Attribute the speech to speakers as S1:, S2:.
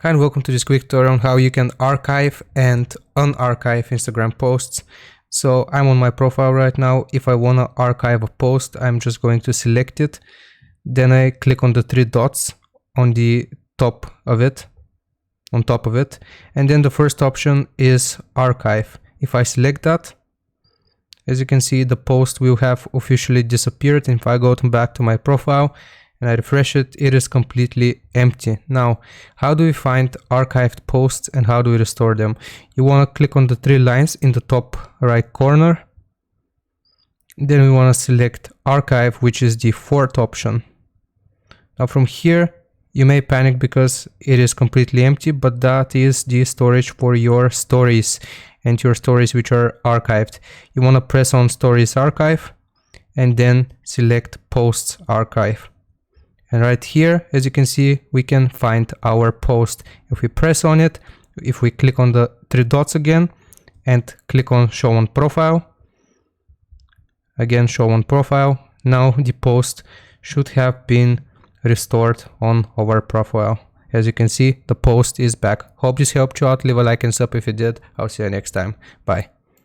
S1: Hi and welcome to this quick tutorial on how you can archive and unarchive Instagram posts. So I'm on my profile right now. If I want to archive a post, I'm just going to select it. Then I click on the three dots on the top of it, and then the first option is archive. If I select that, as you can see, the post will have officially disappeared. If I go back to my profile and I refresh it, it is completely empty. Now, how do we find archived posts and how do we restore them? You want to click on the three lines in the top right corner. Then we want to select archive, which is the fourth option. Now from here, you may panic because it is completely empty, but that is the storage for your stories and your stories which are archived. You want to press on Stories Archive and then select Posts Archive. And right here, as you can see, we can find our post. If we press on it, if we click on the three dots again and click on Show on Profile, again Show on Profile, now the post should have been restored on our profile. As you can see, the post is back. Hope this helped you out. Leave a like and sub if it did. I'll see you next time. Bye.